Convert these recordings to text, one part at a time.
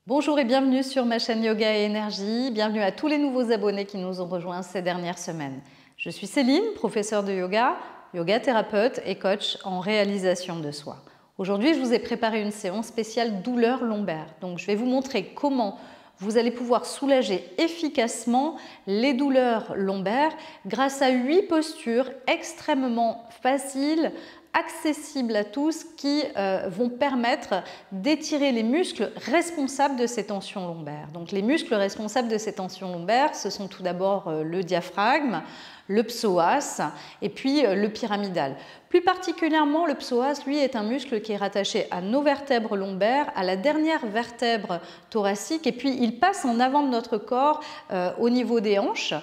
Bonjour et bienvenue sur ma chaîne Yoga et Énergie. Bienvenue à tous les nouveaux abonnés qui nous ont rejoints ces dernières semaines. Je suis Céline, professeure de yoga, yoga thérapeute et coach en réalisation de soi. Aujourd'hui, je vous ai préparé une séance spéciale douleur lombaire. Donc, je vais vous montrer comment vous allez pouvoir soulager efficacement les douleurs lombaires grâce à 8 postures extrêmement faciles, accessibles à tous, qui vont permettre d'étirer les muscles responsables de ces tensions lombaires. Donc les muscles responsables de ces tensions lombaires, ce sont tout d'abord le diaphragme, le psoas et puis le pyramidal. Plus particulièrement, le psoas, lui, est un muscle qui est rattaché à nos vertèbres lombaires, à la dernière vertèbre thoracique, et puis il passe en avant de notre corps au niveau des hanches.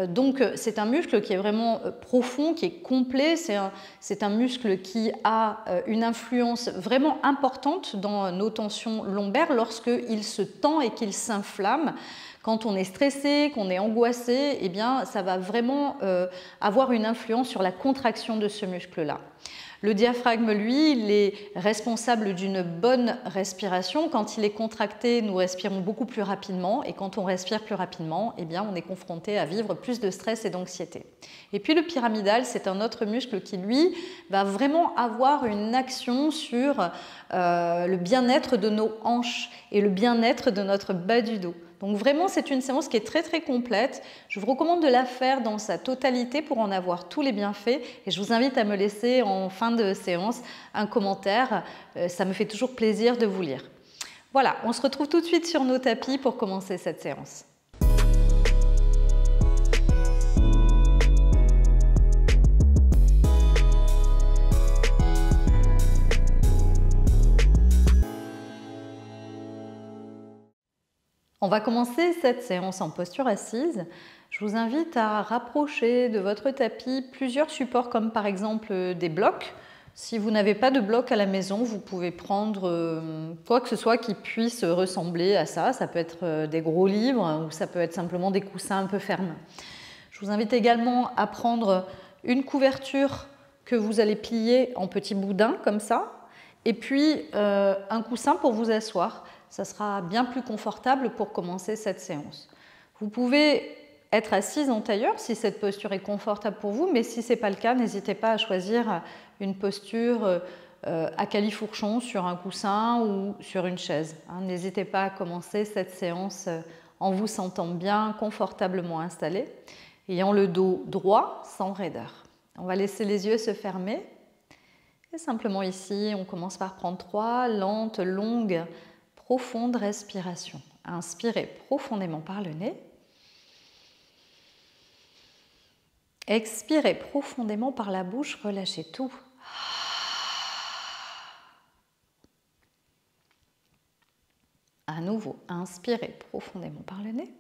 Donc c'est un muscle qui est vraiment profond, qui est complet, c'est un muscle qui a une influence vraiment importante dans nos tensions lombaires lorsqu'il se tend et qu'il s'inflamme. Quand on est stressé, qu'on est angoissé, eh bien, ça va vraiment avoir une influence sur la contraction de ce muscle-là. Le diaphragme, lui, il est responsable d'une bonne respiration. Quand il est contracté, nous respirons beaucoup plus rapidement. Et quand on respire plus rapidement, eh bien, on est confronté à vivre plus de stress et d'anxiété. Et puis le pyramidal, c'est un autre muscle qui, lui, va vraiment avoir une action sur le bien-être de nos hanches et le bien-être de notre bas du dos. Donc vraiment, c'est une séance qui est très très complète. Je vous recommande de la faire dans sa totalité pour en avoir tous les bienfaits. Et je vous invite à me laisser en fin de séance un commentaire. Ça me fait toujours plaisir de vous lire. Voilà, on se retrouve tout de suite sur nos tapis pour commencer cette séance. On va commencer cette séance en posture assise. Je vous invite à rapprocher de votre tapis plusieurs supports comme par exemple des blocs. Si vous n'avez pas de bloc à la maison, vous pouvez prendre quoi que ce soit qui puisse ressembler à ça. Ça peut être des gros livres ou ça peut être simplement des coussins un peu fermes. Je vous invite également à prendre une couverture que vous allez plier en petits boudins comme ça et puis un coussin pour vous asseoir. Ça sera bien plus confortable pour commencer cette séance. Vous pouvez être assise en tailleur si cette posture est confortable pour vous, mais si ce n'est pas le cas, n'hésitez pas à choisir une posture à califourchon sur un coussin ou sur une chaise. N'hésitez pas à commencer cette séance en vous sentant bien confortablement installé, ayant le dos droit sans raideur. On va laisser les yeux se fermer. Et simplement ici, on commence par prendre 3 lentes, longues, profondes respirations. Inspirez profondément par le nez. Expirez profondément par la bouche, relâchez tout. À nouveau, inspirez profondément par le nez.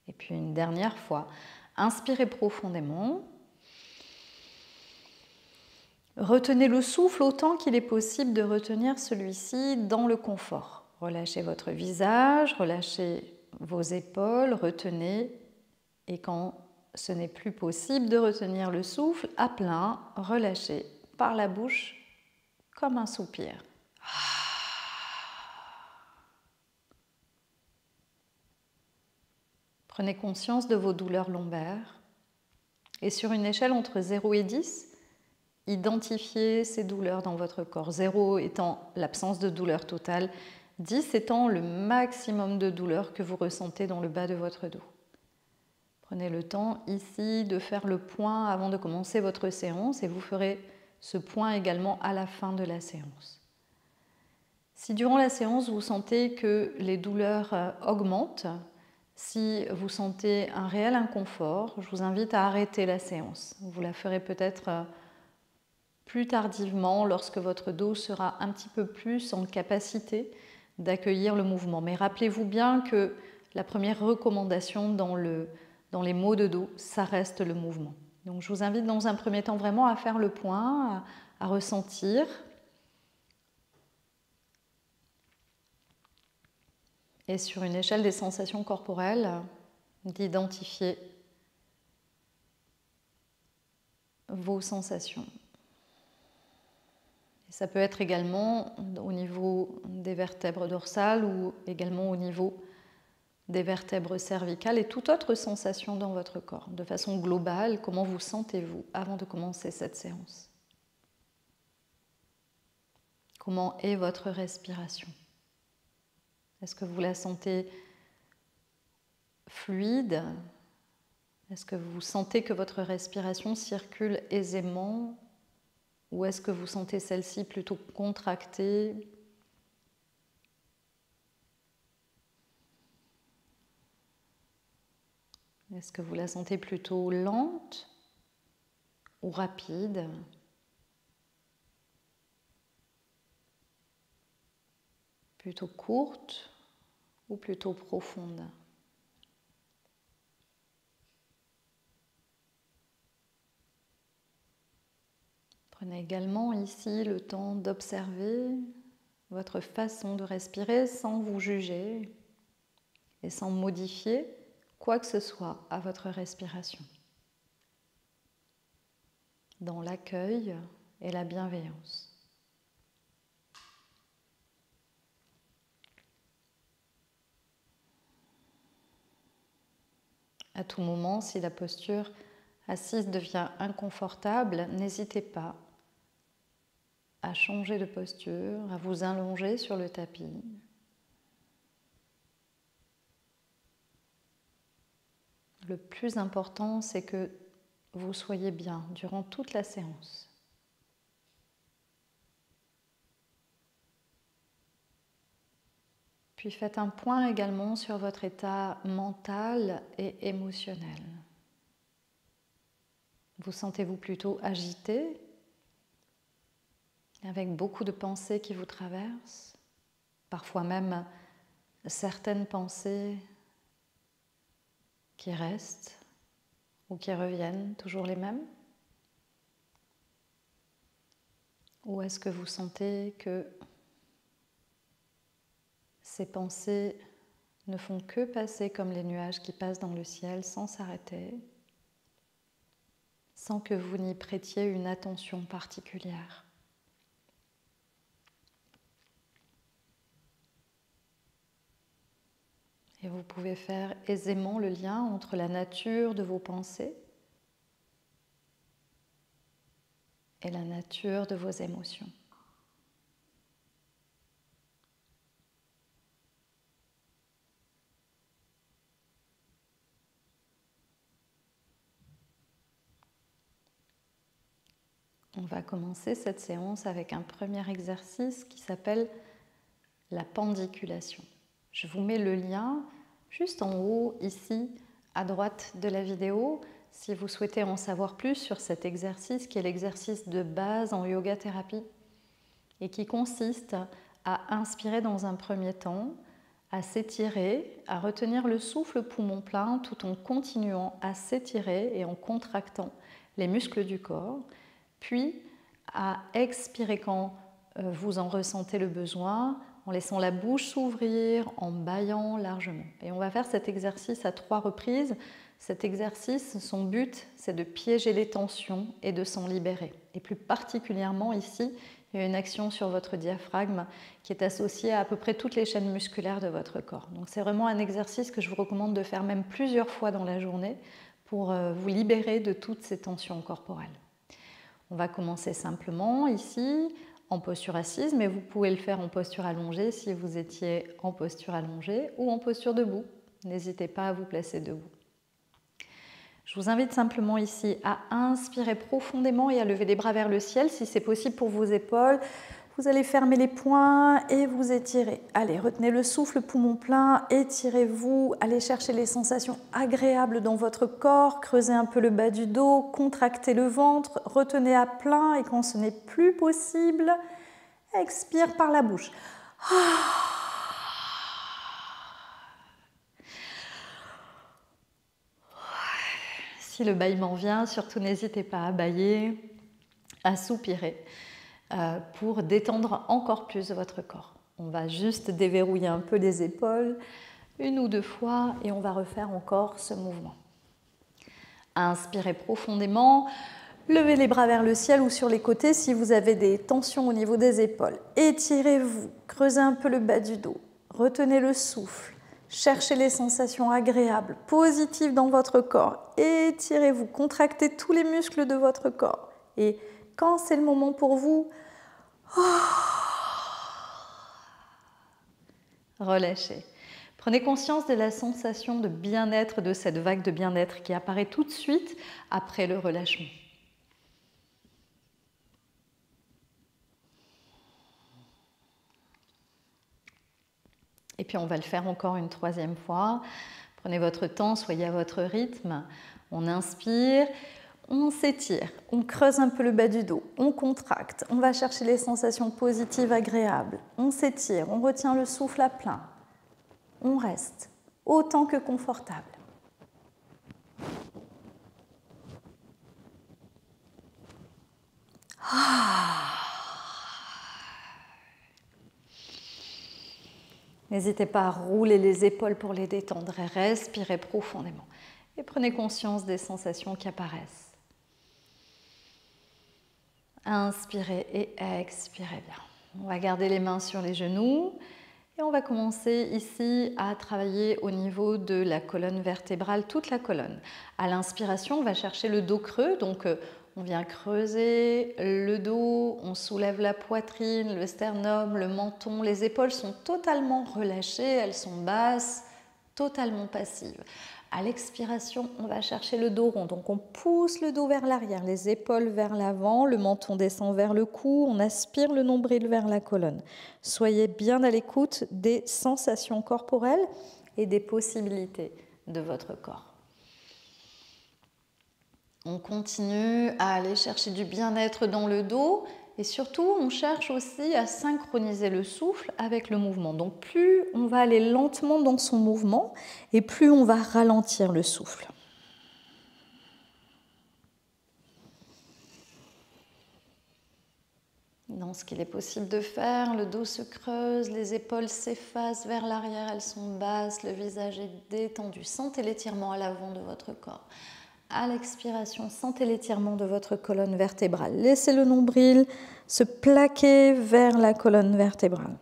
Et puis une dernière fois, inspirez profondément. Retenez le souffle autant qu'il est possible de retenir celui-ci dans le confort. Relâchez votre visage, relâchez vos épaules, retenez. Et quand ce n'est plus possible de retenir le souffle, à plein, relâchez par la bouche comme un soupir. Prenez conscience de vos douleurs lombaires et sur une échelle entre 0 et 10, identifiez ces douleurs dans votre corps. 0 étant l'absence de douleur totale, 10 étant le maximum de douleur que vous ressentez dans le bas de votre dos. Prenez le temps ici de faire le point avant de commencer votre séance et vous ferez ce point également à la fin de la séance. Si durant la séance vous sentez que les douleurs augmentent, si vous sentez un réel inconfort, je vous invite à arrêter la séance. Vous la ferez peut-être plus tardivement lorsque votre dos sera un petit peu plus en capacité d'accueillir le mouvement. Mais rappelez-vous bien que la première recommandation dans les maux de dos, ça reste le mouvement. Donc je vous invite dans un premier temps vraiment à faire le point, à ressentir. Et sur une échelle des sensations corporelles, d'identifier vos sensations. Et ça peut être également au niveau des vertèbres dorsales ou également au niveau des vertèbres cervicales et toute autre sensation dans votre corps. De façon globale, comment vous sentez-vous avant de commencer cette séance? Comment est votre respiration? Est-ce que vous la sentez fluide? Est-ce que vous sentez que votre respiration circule aisément? Ou est-ce que vous sentez celle-ci plutôt contractée? Est-ce que vous la sentez plutôt lente ou rapide? Plutôt courte ou plutôt profonde? Prenez également ici le temps d'observer votre façon de respirer sans vous juger et sans modifier quoi que ce soit à votre respiration. Dans l'accueil et la bienveillance. À tout moment, si la posture assise devient inconfortable, n'hésitez pas à changer de posture, à vous allonger sur le tapis. Le plus important, c'est que vous soyez bien durant toute la séance. Puis faites un point également sur votre état mental et émotionnel. Vous sentez-vous plutôt agité, avec beaucoup de pensées qui vous traversent, parfois même certaines pensées qui restent ou qui reviennent, toujours les mêmes? Ou est-ce que vous sentez que ces pensées ne font que passer comme les nuages qui passent dans le ciel sans s'arrêter, sans que vous n'y prêtiez une attention particulière? Et vous pouvez faire aisément le lien entre la nature de vos pensées et la nature de vos émotions. On va commencer cette séance avec un premier exercice qui s'appelle la pendiculation. Je vous mets le lien juste en haut, ici, à droite de la vidéo, si vous souhaitez en savoir plus sur cet exercice qui est l'exercice de base en yoga thérapie et qui consiste à inspirer dans un premier temps, à s'étirer, à retenir le souffle poumon plein tout en continuant à s'étirer et en contractant les muscles du corps, puis à expirer quand vous en ressentez le besoin, en laissant la bouche s'ouvrir, en bâillant largement. Et on va faire cet exercice à 3 reprises. Cet exercice, son but, c'est de piéger les tensions et de s'en libérer. Et plus particulièrement ici, il y a une action sur votre diaphragme qui est associée à peu près toutes les chaînes musculaires de votre corps. Donc c'est vraiment un exercice que je vous recommande de faire même plusieurs fois dans la journée pour vous libérer de toutes ces tensions corporelles. On va commencer simplement ici, en posture assise, mais vous pouvez le faire en posture allongée si vous étiez en posture allongée ou en posture debout. N'hésitez pas à vous placer debout. Je vous invite simplement ici à inspirer profondément et à lever les bras vers le ciel, si c'est possible pour vos épaules. Vous allez fermer les poings et vous étirer. Allez, retenez le souffle, poumon plein, étirez-vous, allez chercher les sensations agréables dans votre corps, creusez un peu le bas du dos, contractez le ventre, retenez à plein et quand ce n'est plus possible, expire par la bouche. Si le bâillement vient, surtout n'hésitez pas à bâiller, à soupirer, pour détendre encore plus votre corps. On va juste déverrouiller un peu les épaules 1 ou 2 fois et on va refaire encore ce mouvement. Inspirez profondément, Levez les bras vers le ciel ou sur les côtés si vous avez des tensions au niveau des épaules. Étirez-vous, creusez un peu le bas du dos, retenez le souffle, cherchez les sensations agréables, positives dans votre corps. Étirez-vous, contractez tous les muscles de votre corps. Et quand c'est le moment pour vous, relâchez. Prenez conscience de la sensation de bien-être, de cette vague de bien-être qui apparaît tout de suite après le relâchement. Et puis on va le faire encore une troisième fois. Prenez votre temps, soyez à votre rythme. On inspire, on s'étire, on creuse un peu le bas du dos, on contracte, on va chercher les sensations positives, agréables. On s'étire, on retient le souffle à plein. On reste autant que confortable. N'hésitez pas à rouler les épaules pour les détendre et respirez profondément. Et prenez conscience des sensations qui apparaissent. Inspirez et expirez bien. On va garder les mains sur les genoux et on va commencer ici à travailler au niveau de la colonne vertébrale, toute la colonne. À l'inspiration, on va chercher le dos creux, donc on vient creuser le dos, on soulève la poitrine, le sternum, le menton, les épaules sont totalement relâchées, elles sont basses, totalement passives. À l'expiration, on va chercher le dos rond, donc on pousse le dos vers l'arrière, les épaules vers l'avant, le menton descend vers le cou, on aspire le nombril vers la colonne. Soyez bien à l'écoute des sensations corporelles et des possibilités de votre corps. On continue à aller chercher du bien-être dans le dos et surtout on cherche aussi à synchroniser le souffle avec le mouvement. Donc plus on va aller lentement dans son mouvement et plus on va ralentir le souffle. Dans ce qu'il est possible de faire, le dos se creuse, les épaules s'effacent vers l'arrière, elles sont basses, le visage est détendu. Sentez l'étirement à l'avant de votre corps. À l'expiration, sentez l'étirement de votre colonne vertébrale. Laissez le nombril se plaquer vers la colonne vertébrale.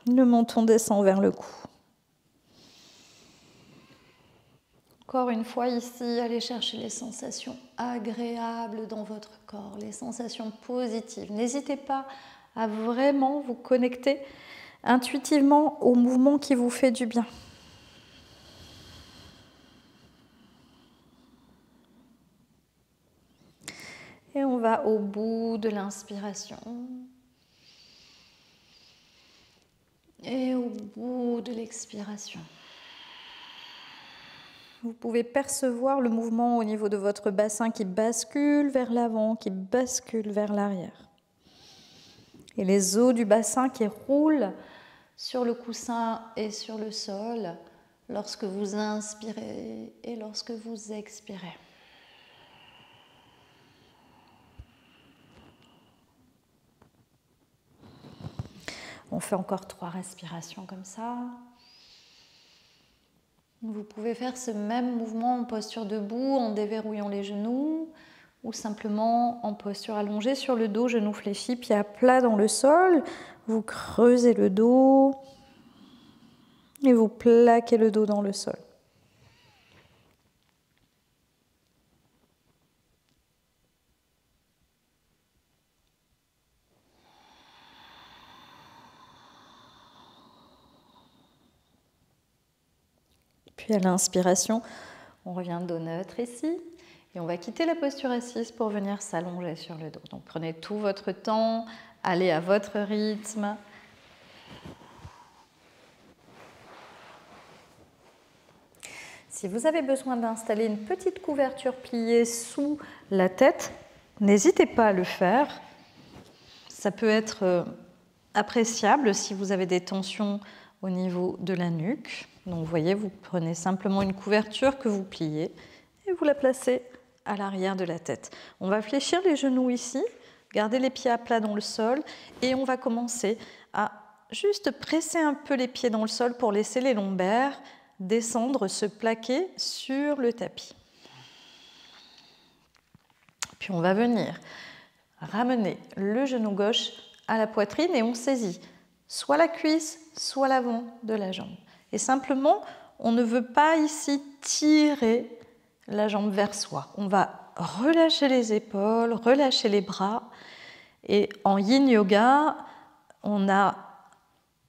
Le menton descend vers le cou. Encore une fois ici, allez chercher les sensations agréables dans votre corps, les sensations positives. N'hésitez pas à vraiment vous connecter intuitivement au mouvement qui vous fait du bien. Et on va au bout de l'inspiration. Et au bout de l'expiration. Vous pouvez percevoir le mouvement au niveau de votre bassin qui bascule vers l'avant, qui bascule vers l'arrière. Et les os du bassin qui roulent sur le coussin et sur le sol lorsque vous inspirez et lorsque vous expirez. On fait encore 3 respirations comme ça. Vous pouvez faire ce même mouvement en posture debout, en déverrouillant les genoux, ou simplement en posture allongée sur le dos, genoux fléchis, pieds à plat dans le sol. Vous creusez le dos et vous plaquez le dos dans le sol. Puis à l'inspiration, on revient dos neutre ici. Et on va quitter la posture assise pour venir s'allonger sur le dos. Donc prenez tout votre temps, allez à votre rythme. Si vous avez besoin d'installer une petite couverture pliée sous la tête, n'hésitez pas à le faire. Ça peut être appréciable si vous avez des tensions au niveau de la nuque. Donc vous voyez, vous prenez simplement une couverture que vous pliez et vous la placez à l'arrière de la tête. On va fléchir les genoux ici, garder les pieds à plat dans le sol et on va commencer à juste presser un peu les pieds dans le sol pour laisser les lombaires descendre, se plaquer sur le tapis. Puis Puis on va venir ramener le genou gauche à la poitrine et on saisit soit la cuisse, soit l'avant de la jambe. Et simplement, on ne veut pas ici tirer la jambe vers soi. On va relâcher les épaules, relâcher les bras. Et en yin yoga, on a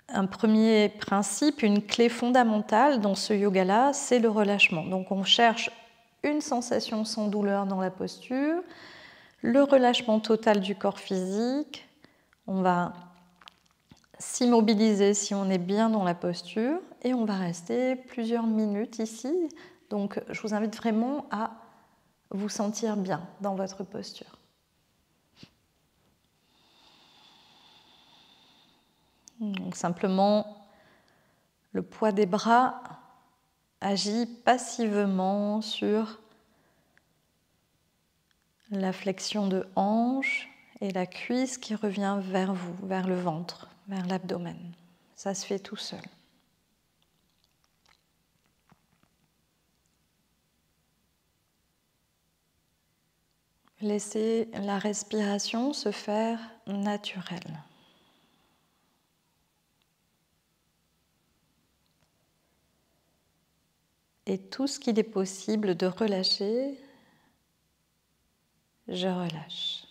un premier principe, une clé fondamentale dans ce yoga-là, c'est le relâchement. Donc on cherche une sensation sans douleur dans la posture, le relâchement total du corps physique. On va s'immobiliser si on est bien dans la posture et on va rester plusieurs minutes ici. Donc je vous invite vraiment à vous sentir bien dans votre posture. Donc simplement, le poids des bras agit passivement sur la flexion de hanche et la cuisse qui revient vers vous, vers le ventre, vers l'abdomen. Ça se fait tout seul. Laissez la respiration se faire naturelle. Et tout ce qu'il est possible de relâcher, je relâche.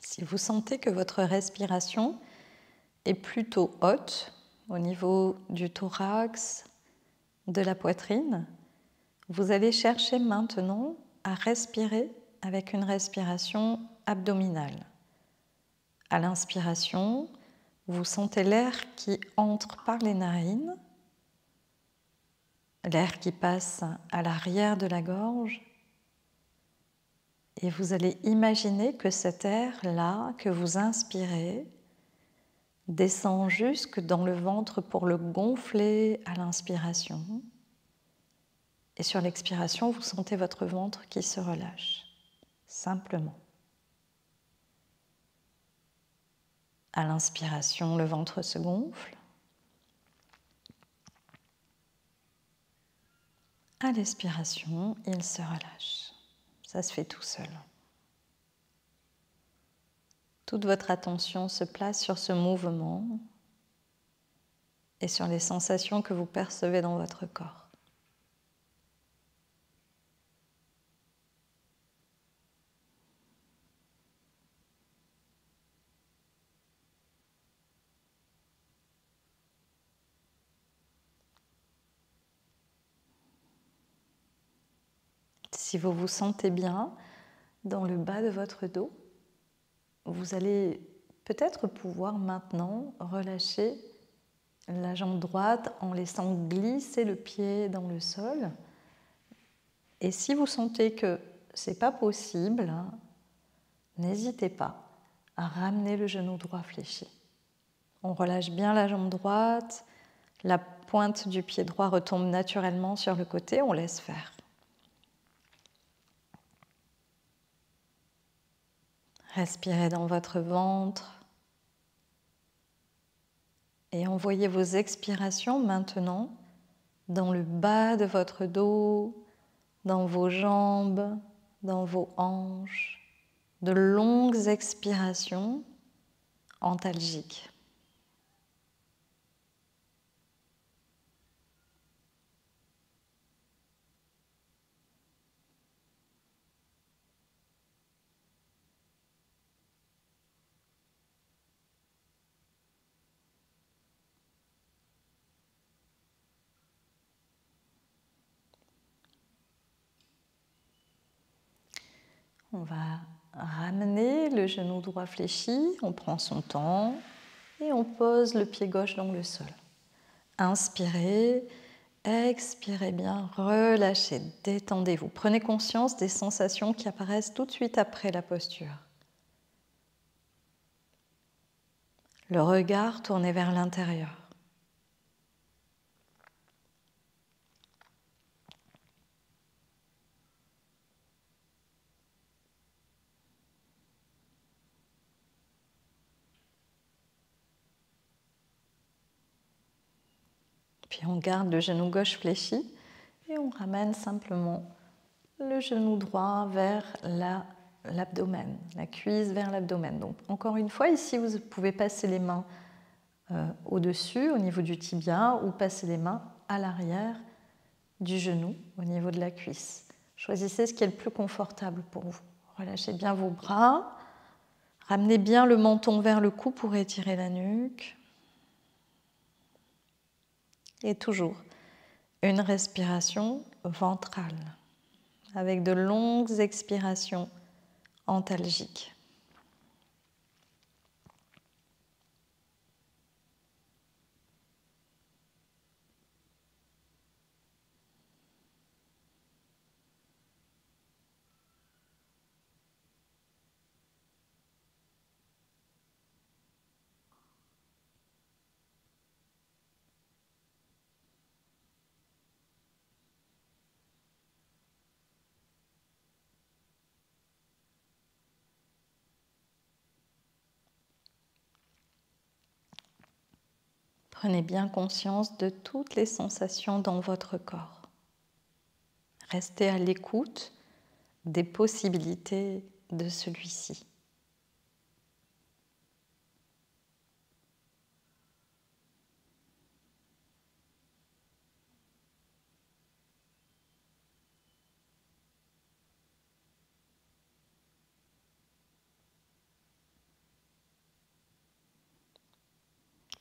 Si vous sentez que votre respiration est plutôt haute au niveau du thorax, de la poitrine, vous allez chercher maintenant à respirer avec une respiration abdominale. À l'inspiration, vous sentez l'air qui entre par les narines, l'air qui passe à l'arrière de la gorge. Et vous allez imaginer que cet air-là, que vous inspirez, descend jusque dans le ventre pour le gonfler à l'inspiration. Et sur l'expiration, vous sentez votre ventre qui se relâche, simplement. À l'inspiration, le ventre se gonfle. À l'expiration, il se relâche. Ça se fait tout seul. Toute votre attention se place sur ce mouvement et sur les sensations que vous percevez dans votre corps. Si vous vous sentez bien dans le bas de votre dos, vous allez peut-être pouvoir maintenant relâcher la jambe droite en laissant glisser le pied dans le sol. Et si vous sentez que ce n'est pas possible, n'hésitez pas à ramener le genou droit fléchi. On relâche bien la jambe droite, la pointe du pied droit retombe naturellement sur le côté, on laisse faire. Respirez dans votre ventre et envoyez vos expirations maintenant dans le bas de votre dos, dans vos jambes, dans vos hanches, de longues expirations antalgiques. On va ramener le genou droit fléchi, on prend son temps et on pose le pied gauche dans le sol. Inspirez, expirez bien, relâchez, détendez-vous. Prenez conscience des sensations qui apparaissent tout de suite après la posture. Le regard tourné vers l'intérieur. Puis on garde le genou gauche fléchi et on ramène simplement le genou droit vers l'abdomen, la cuisse vers l'abdomen. Donc encore une fois, ici vous pouvez passer les mains au-dessus, au niveau du tibia, ou passer les mains à l'arrière du genou, au niveau de la cuisse. Choisissez ce qui est le plus confortable pour vous. Relâchez bien vos bras, ramenez bien le menton vers le cou pour étirer la nuque. Et toujours une respiration ventrale, avec de longues expirations antalgiques. Prenez bien conscience de toutes les sensations dans votre corps. Restez à l'écoute des possibilités de celui-ci.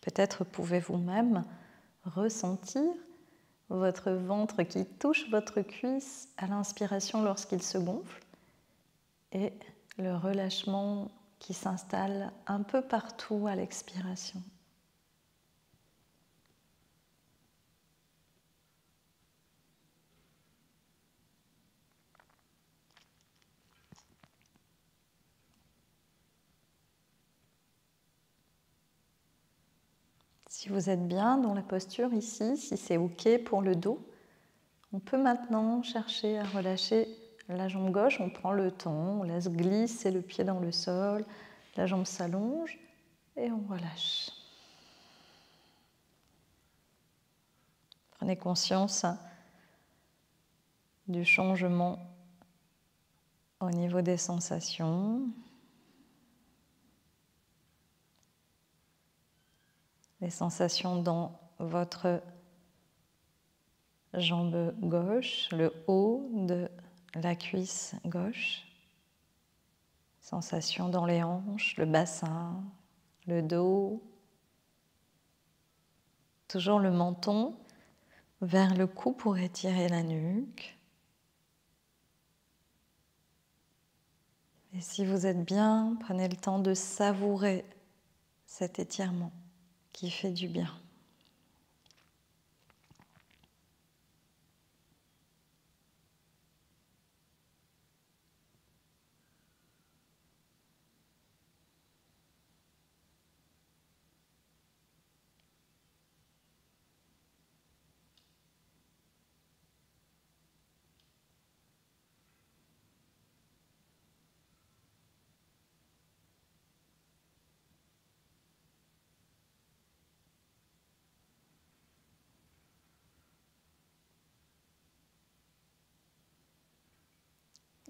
Peut-être pouvez-vous même ressentir votre ventre qui touche votre cuisse à l'inspiration lorsqu'il se gonfle et le relâchement qui s'installe un peu partout à l'expiration. Si vous êtes bien dans la posture ici, si c'est OK pour le dos, on peut maintenant chercher à relâcher la jambe gauche. On prend le temps, on laisse glisser le pied dans le sol, la jambe s'allonge et on relâche. Prenez conscience du changement au niveau des sensations. Les sensations dans votre jambe gauche, le haut de la cuisse gauche. Sensations dans les hanches, le bassin, le dos. Toujours le menton vers le cou pour étirer la nuque. Et si vous êtes bien, prenez le temps de savourer cet étirement qui fait du bien.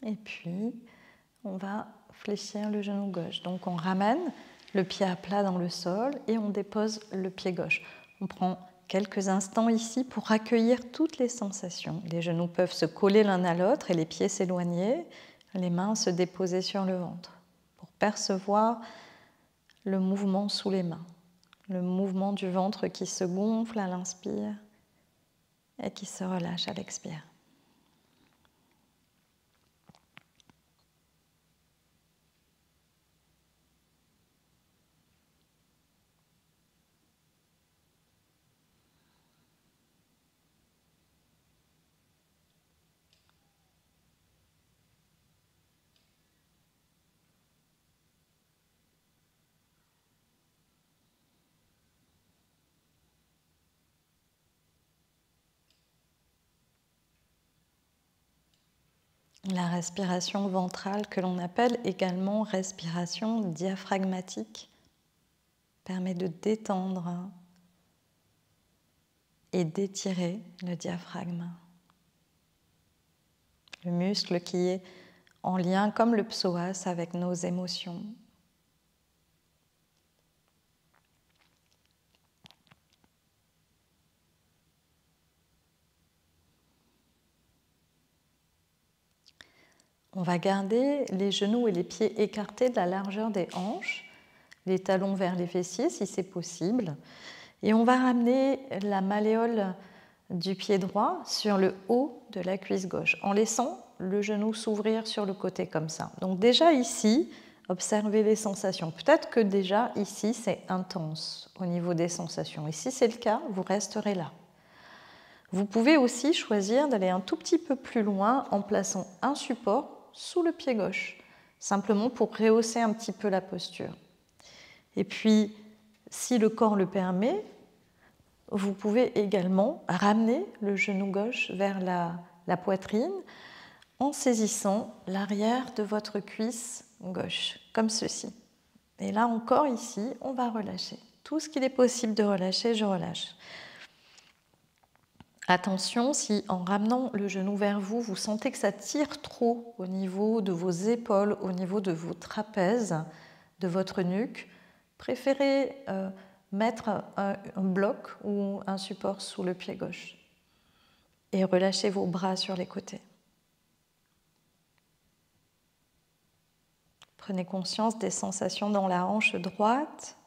Et puis, on va fléchir le genou gauche. Donc, on ramène le pied à plat dans le sol et on dépose le pied gauche. On prend quelques instants ici pour accueillir toutes les sensations. Les genoux peuvent se coller l'un à l'autre et les pieds s'éloigner, les mains se déposer sur le ventre pour percevoir le mouvement sous les mains, le mouvement du ventre qui se gonfle à l'inspire et qui se relâche à l'expire. La respiration ventrale, que l'on appelle également respiration diaphragmatique, permet de détendre et d'étirer le diaphragme. Le muscle qui est en lien, comme le psoas, avec nos émotions. On va garder les genoux et les pieds écartés de la largeur des hanches, les talons vers les fessiers si c'est possible. Et on va ramener la malléole du pied droit sur le haut de la cuisse gauche, en laissant le genou s'ouvrir sur le côté comme ça. Donc déjà ici, observez les sensations. Peut-être que déjà ici, c'est intense au niveau des sensations. Et si c'est le cas, vous resterez là. Vous pouvez aussi choisir d'aller un tout petit peu plus loin en plaçant un support sous le pied gauche, simplement pour rehausser un petit peu la posture. Et puis, si le corps le permet, vous pouvez également ramener le genou gauche vers la poitrine en saisissant l'arrière de votre cuisse gauche, comme ceci. Et là encore, ici, on va relâcher. Tout ce qu'il est possible de relâcher, je relâche. Attention, si en ramenant le genou vers vous, vous sentez que ça tire trop au niveau de vos épaules, au niveau de vos trapèzes, de votre nuque, préférez mettre un bloc ou un support sous le pied gauche et relâchez vos bras sur les côtés. Prenez conscience des sensations dans la hanche droite,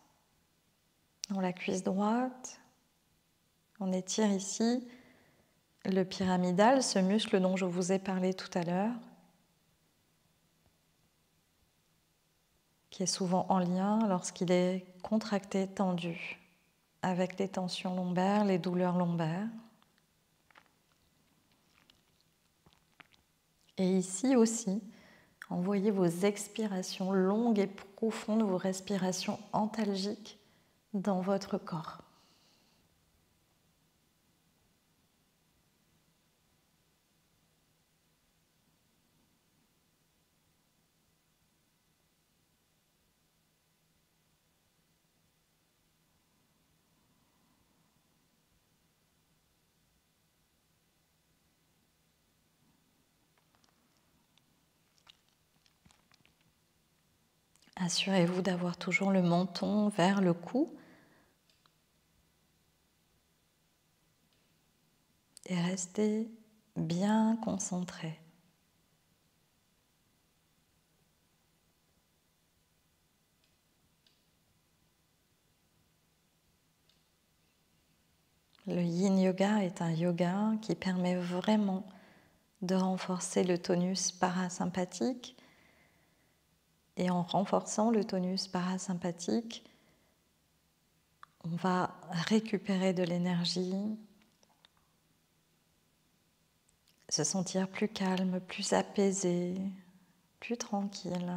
dans la cuisse droite. On étire ici le pyramidal, ce muscle dont je vous ai parlé tout à l'heure, qui est souvent en lien lorsqu'il est contracté, tendu, avec les tensions lombaires, les douleurs lombaires. Et ici aussi, envoyez vos expirations longues et profondes, vos respirations antalgiques dans votre corps. Assurez-vous d'avoir toujours le menton vers le cou et restez bien concentré. Le Yin Yoga est un yoga qui permet vraiment de renforcer le tonus parasympathique. Et en renforçant le tonus parasympathique, on va récupérer de l'énergie, se sentir plus calme, plus apaisé, plus tranquille.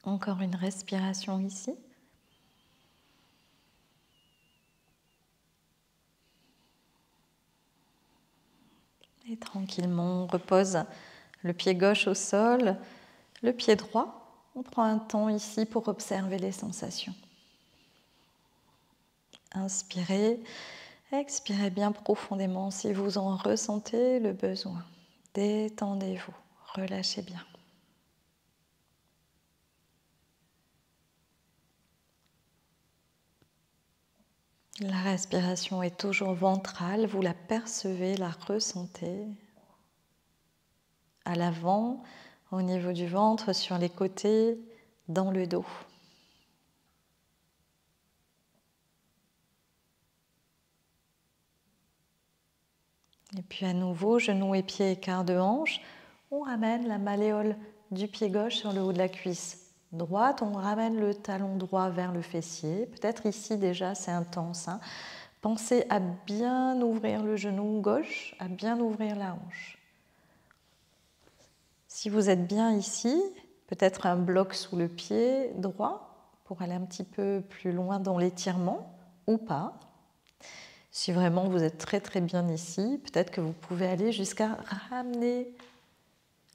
Encore une respiration ici. Et tranquillement, on repose le pied gauche au sol, le pied droit. On prend un temps ici pour observer les sensations. Inspirez, expirez bien profondément si vous en ressentez le besoin. Détendez-vous, relâchez bien. La respiration est toujours ventrale, vous la percevez, la ressentez. À l'avant, au niveau du ventre, sur les côtés, dans le dos. Et puis à nouveau, genoux et pieds écart de hanche, on ramène la malléole du pied gauche sur le haut de la cuisse droite, on ramène le talon droit vers le fessier. Peut-être ici déjà c'est intense. Pensez à bien ouvrir le genou gauche, à bien ouvrir la hanche. Si vous êtes bien ici, peut-être un bloc sous le pied droit pour aller un petit peu plus loin dans l'étirement, ou pas. Si vraiment vous êtes très très bien ici, peut-être que vous pouvez aller jusqu'à ramener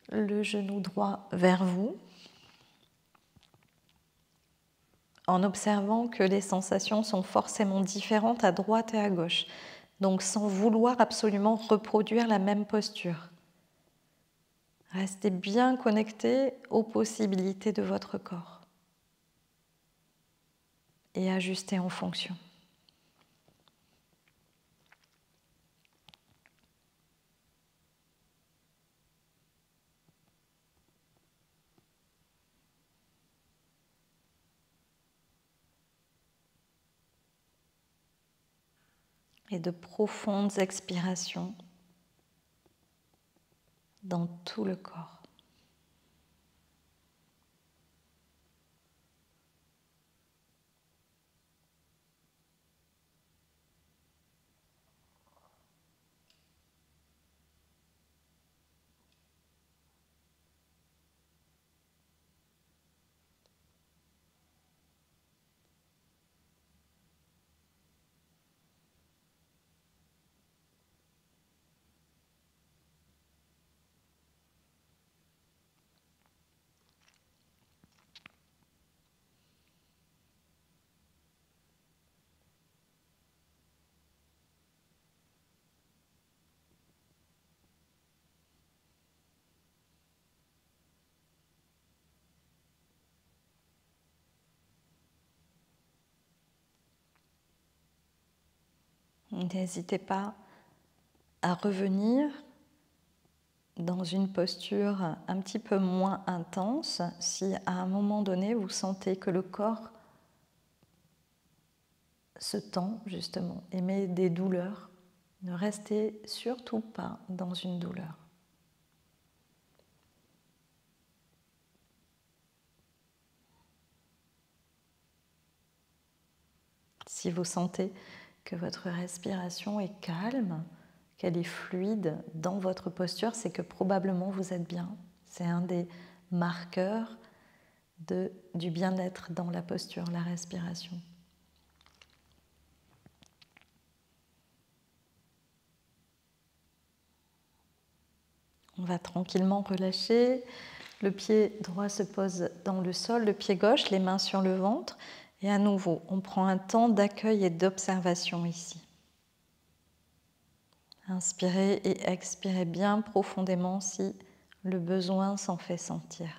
le genou droit vers vous, en observant que les sensations sont forcément différentes à droite et à gauche, donc sans vouloir absolument reproduire la même posture. Restez bien connecté aux possibilités de votre corps et ajustez en fonction. Et de profondes expirations dans tout le corps. N'hésitez pas à revenir dans une posture un petit peu moins intense si à un moment donné vous sentez que le corps se tend justement, émet des douleurs. Ne restez surtout pas dans une douleur. Si vous sentez que votre respiration est calme, qu'elle est fluide dans votre posture, c'est que probablement vous êtes bien. C'est un des marqueurs du bien-être dans la posture, la respiration. On va tranquillement relâcher. Le pied droit se pose dans le sol, le pied gauche, les mains sur le ventre. Et à nouveau, on prend un temps d'accueil et d'observation ici. Inspirez et expirez bien profondément si le besoin s'en fait sentir.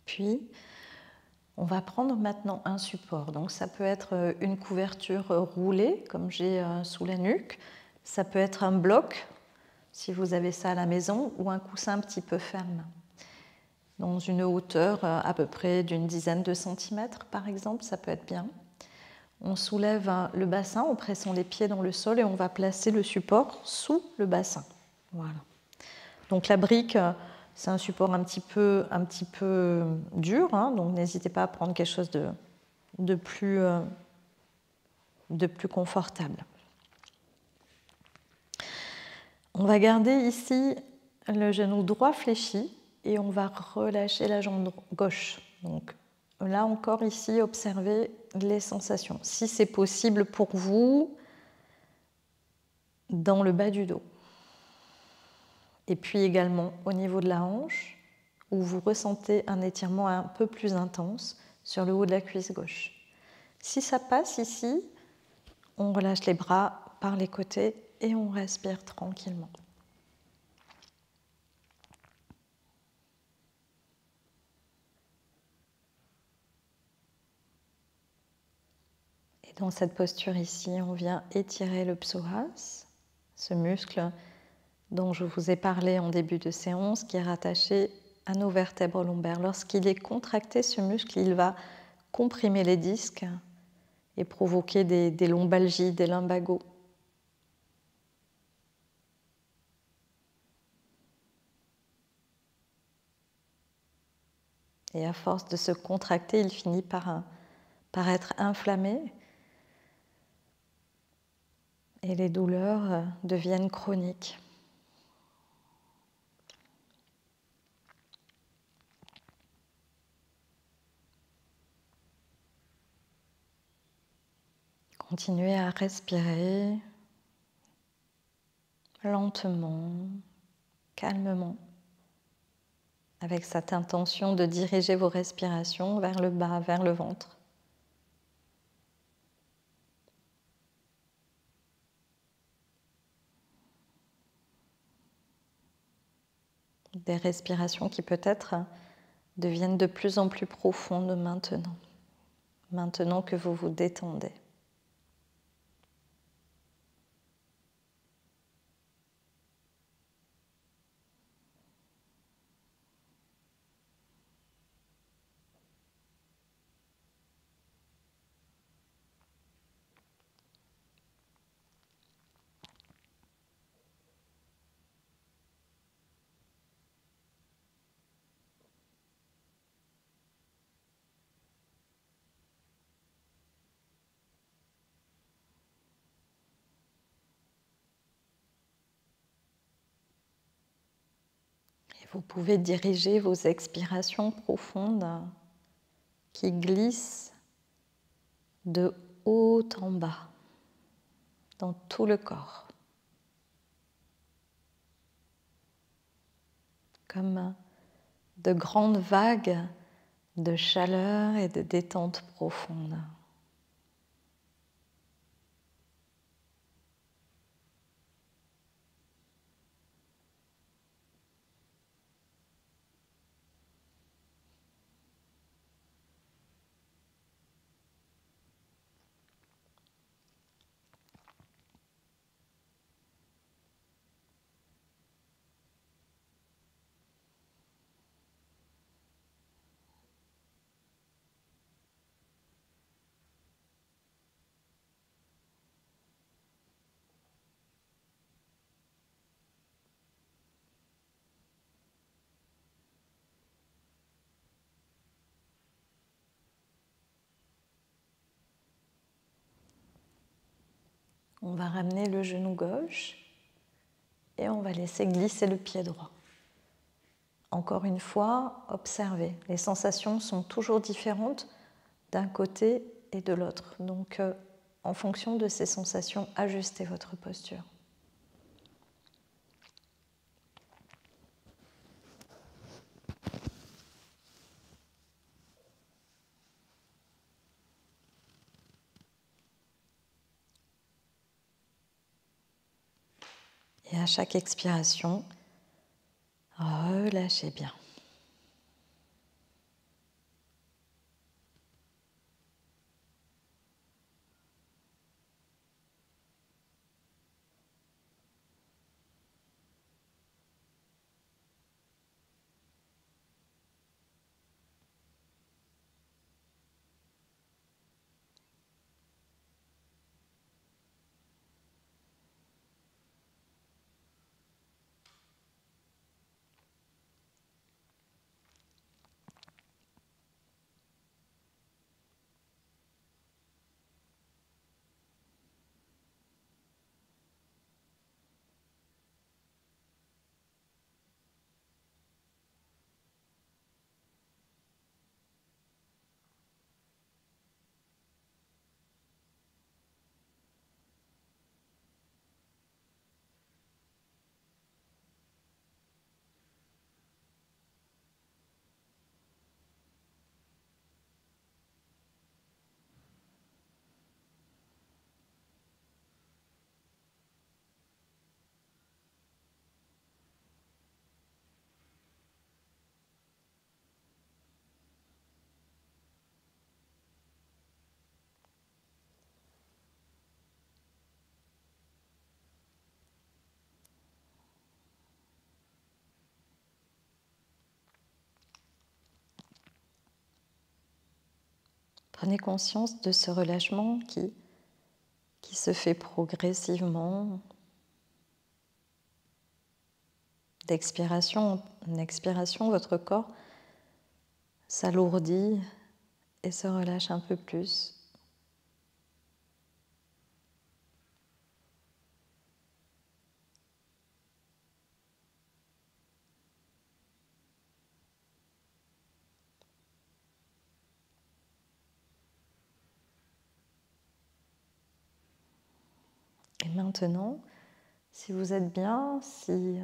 Puis, on va prendre maintenant un support. Donc, ça peut être une couverture roulée, comme j'ai sous la nuque. Ça peut être un bloc, si vous avez ça à la maison, ou un coussin un petit peu ferme. Dans une hauteur à peu près d'une dizaine de centimètres, par exemple, ça peut être bien. On soulève le bassin en pressant les pieds dans le sol et on va placer le support sous le bassin. Voilà. Donc, la brique... c'est un support un petit peu dur, hein, donc n'hésitez pas à prendre quelque chose de plus confortable. On va garder ici le genou droit fléchi et on va relâcher la jambe gauche. Donc là encore ici, observez les sensations. Si c'est possible pour vous, dans le bas du dos. Et puis également au niveau de la hanche, où vous ressentez un étirement un peu plus intense sur le haut de la cuisse gauche. Si ça passe ici, on relâche les bras par les côtés et on respire tranquillement. Et dans cette posture ici, on vient étirer le psoas, ce muscle dont je vous ai parlé en début de séance, qui est rattaché à nos vertèbres lombaires. Lorsqu'il est contracté, ce muscle, il va comprimer les disques et provoquer des lombalgies, des lumbagos. Et à force de se contracter, il finit par être inflammé. Et les douleurs deviennent chroniques. Continuez à respirer lentement, calmement, avec cette intention de diriger vos respirations vers le bas, vers le ventre. Des respirations qui peut-être deviennent de plus en plus profondes maintenant que vous vous détendez. Vous pouvez diriger vos expirations profondes qui glissent de haut en bas dans tout le corps, comme de grandes vagues de chaleur et de détente profonde. On va ramener le genou gauche et on va laisser glisser le pied droit. Encore une fois, observez. Les sensations sont toujours différentes d'un côté et de l'autre. Donc, en fonction de ces sensations, ajustez votre posture. Et à chaque expiration, relâchez bien. Prenez conscience de ce relâchement qui se fait progressivement. D'expiration en expiration, votre corps s'alourdit et se relâche un peu plus. Et maintenant, si vous êtes bien, si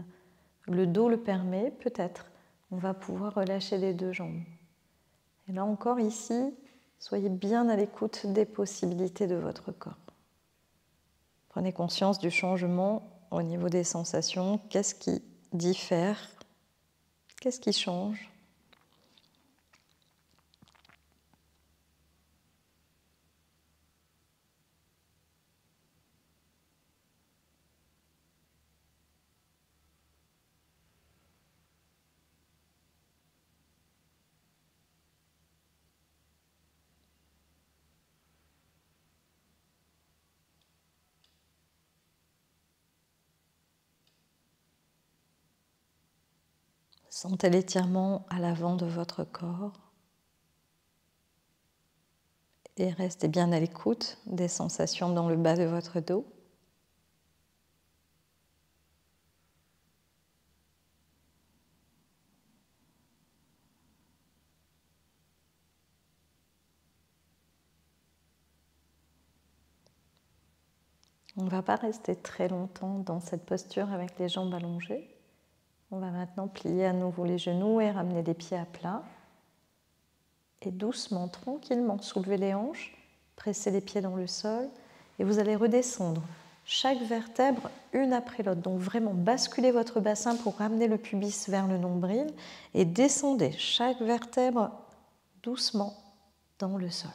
le dos le permet, peut-être, on va pouvoir relâcher les deux jambes. Et là encore, ici, soyez bien à l'écoute des possibilités de votre corps. Prenez conscience du changement au niveau des sensations. Qu'est-ce qui diffère? Qu'est-ce qui change? Sentez l'étirement à l'avant de votre corps et restez bien à l'écoute des sensations dans le bas de votre dos. On ne va pas rester très longtemps dans cette posture avec les jambes allongées. On va maintenant plier à nouveau les genoux et ramener les pieds à plat. Et doucement, tranquillement, soulevez les hanches, pressez les pieds dans le sol et vous allez redescendre chaque vertèbre une après l'autre. Donc vraiment basculez votre bassin pour ramener le pubis vers le nombril et descendez chaque vertèbre doucement dans le sol.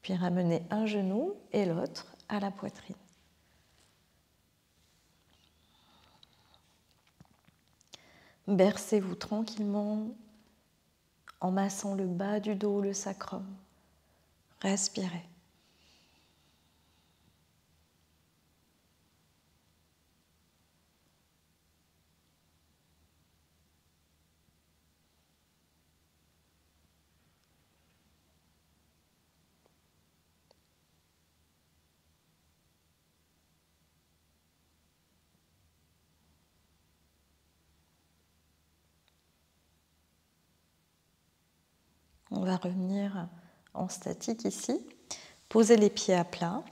Puis ramenez un genou et l'autre à la poitrine. Bercez-vous tranquillement en massant le bas du dos, le sacrum. Respirez. On va revenir en statique ici. Posez les pieds à plat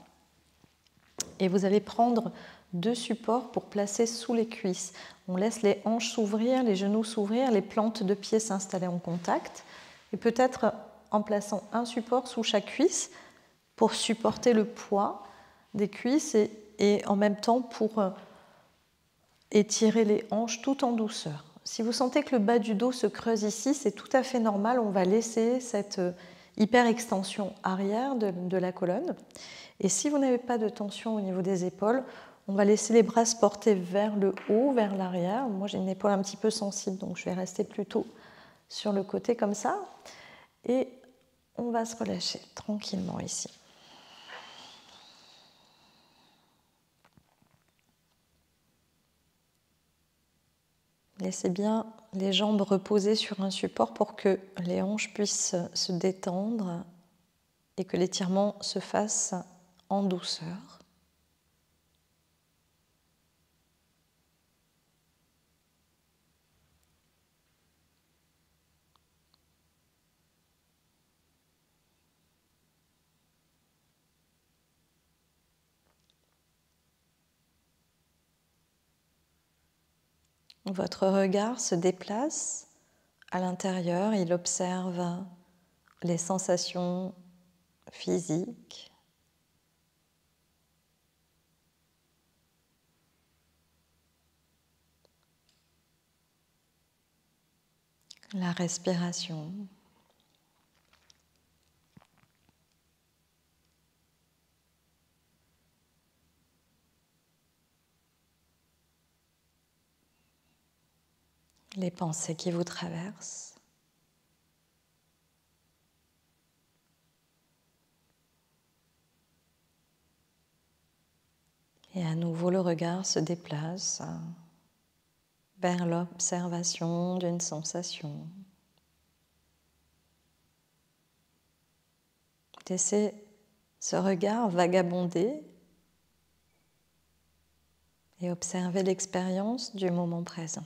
et vous allez prendre deux supports pour placer sous les cuisses. On laisse les hanches s'ouvrir, les genoux s'ouvrir, les plantes de pieds s'installer en contact et peut-être en plaçant un support sous chaque cuisse pour supporter le poids des cuisses et en même temps pour étirer les hanches tout en douceur. Si vous sentez que le bas du dos se creuse ici, c'est tout à fait normal. On va laisser cette hyper-extension arrière de la colonne. Et si vous n'avez pas de tension au niveau des épaules, on va laisser les bras se porter vers le haut, vers l'arrière. Moi, j'ai une épaule un petit peu sensible, donc je vais rester plutôt sur le côté comme ça. Et on va se relâcher tranquillement ici. Laissez bien les jambes reposer sur un support pour que les hanches puissent se détendre et que l'étirement se fasse en douceur. Votre regard se déplace à l'intérieur, il observe les sensations physiques. La respiration. Les pensées qui vous traversent. Et à nouveau, le regard se déplace vers l'observation d'une sensation. Laissez ce regard vagabonder et observez l'expérience du moment présent.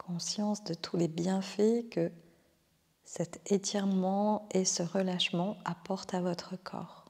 Conscience de tous les bienfaits que cet étirement et ce relâchement apportent à votre corps.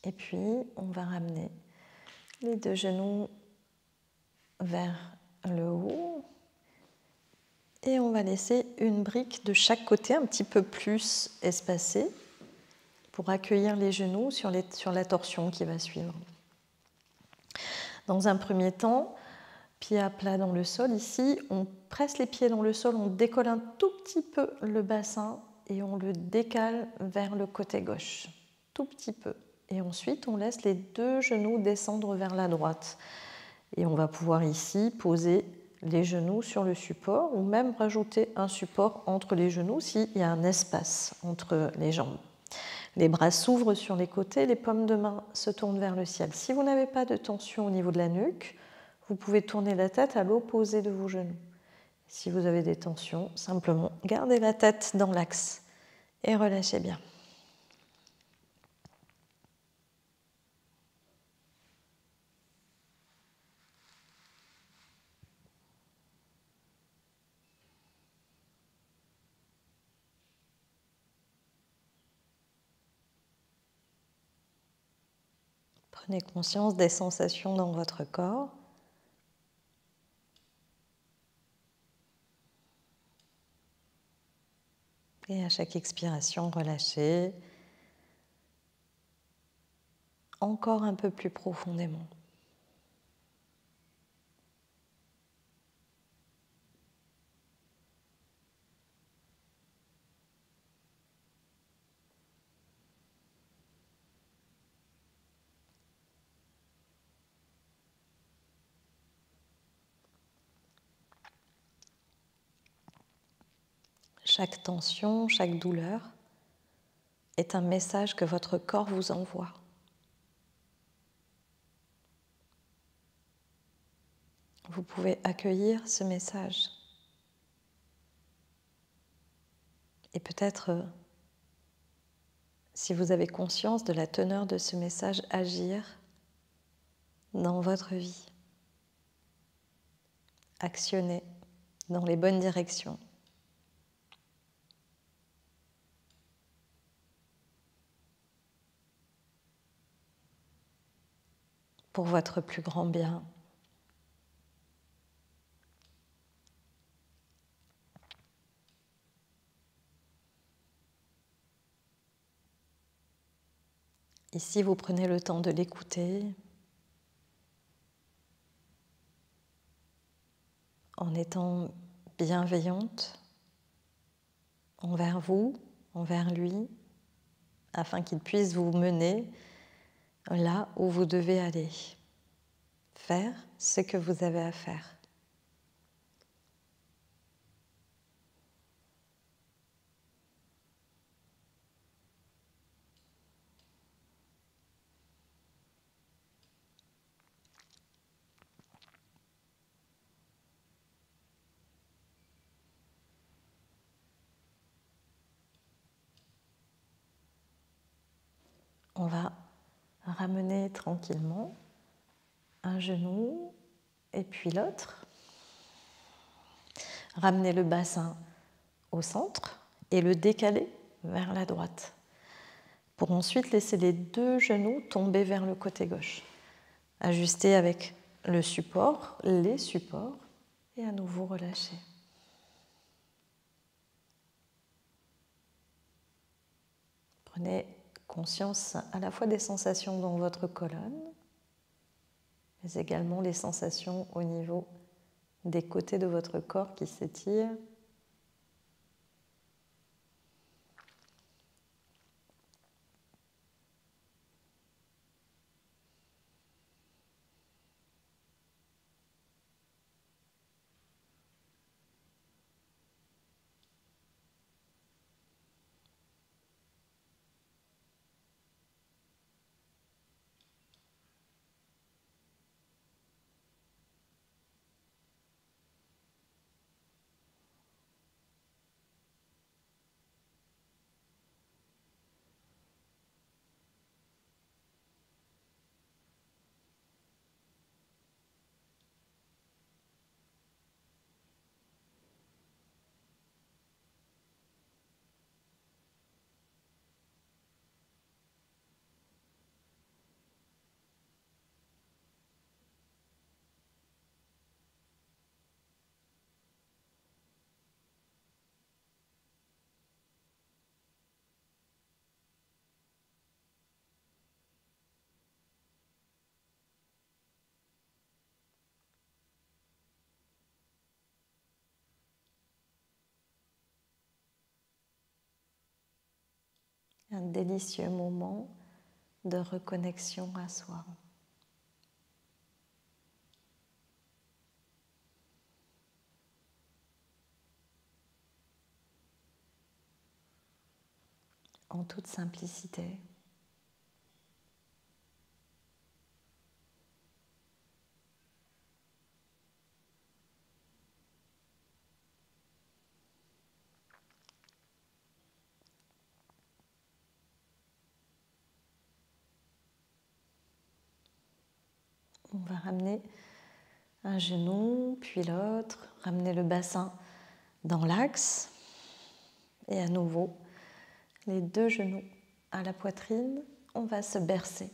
Et puis, on va ramener les deux genoux vers le haut et on va laisser une brique de chaque côté un petit peu plus espacée pour accueillir les genoux sur la torsion qui va suivre. Dans un premier temps, pied à plat dans le sol ici, on presse les pieds dans le sol, on décolle un tout petit peu le bassin et on le décale vers le côté gauche, tout petit peu. Et ensuite, on laisse les deux genoux descendre vers la droite. Et on va pouvoir ici poser les genoux sur le support ou même rajouter un support entre les genoux s'il y a un espace entre les jambes. Les bras s'ouvrent sur les côtés, les paumes de main se tournent vers le ciel. Si vous n'avez pas de tension au niveau de la nuque, vous pouvez tourner la tête à l'opposé de vos genoux. Si vous avez des tensions, simplement gardez la tête dans l'axe et relâchez bien. Prenez conscience des sensations dans votre corps. Et à chaque expiration, relâchez encore un peu plus profondément. Chaque tension, chaque douleur est un message que votre corps vous envoie. Vous pouvez accueillir ce message. Et peut-être, si vous avez conscience de la teneur de ce message, agir dans votre vie. Actionner dans les bonnes directions. Pour votre plus grand bien. Ici, vous prenez le temps de l'écouter en étant bienveillante envers vous, envers lui, afin qu'il puisse vous mener là où vous devez aller. Faire ce que vous avez à faire. On va ramener tranquillement un genou et puis l'autre. Ramener le bassin au centre et le décaler vers la droite. Pour ensuite laisser les deux genoux tomber vers le côté gauche. Ajuster avec le support, les supports et à nouveau relâcher. Prenez conscience à la fois des sensations dans votre colonne, mais également les sensations au niveau des côtés de votre corps qui s'étirent. Un délicieux moment de reconnexion à soi. En toute simplicité. On va ramener un genou, puis l'autre, ramener le bassin dans l'axe et à nouveau les deux genoux à la poitrine, on va se bercer.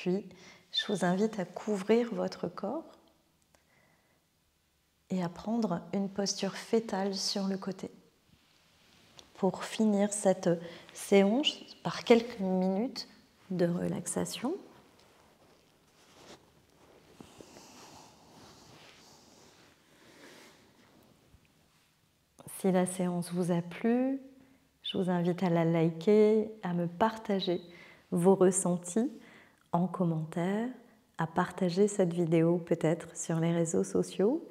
Puis, je vous invite à couvrir votre corps et à prendre une posture fétale sur le côté. Pour finir cette séance par quelques minutes de relaxation. Si la séance vous a plu, je vous invite à la liker, à me partager vos ressentis en commentaire, à partager cette vidéo peut-être sur les réseaux sociaux.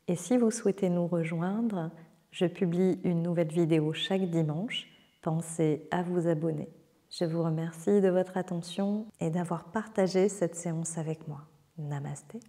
Et si vous souhaitez nous rejoindre, je publie une nouvelle vidéo chaque dimanche. Pensez à vous abonner. Je vous remercie de votre attention et d'avoir partagé cette séance avec moi. Namasté.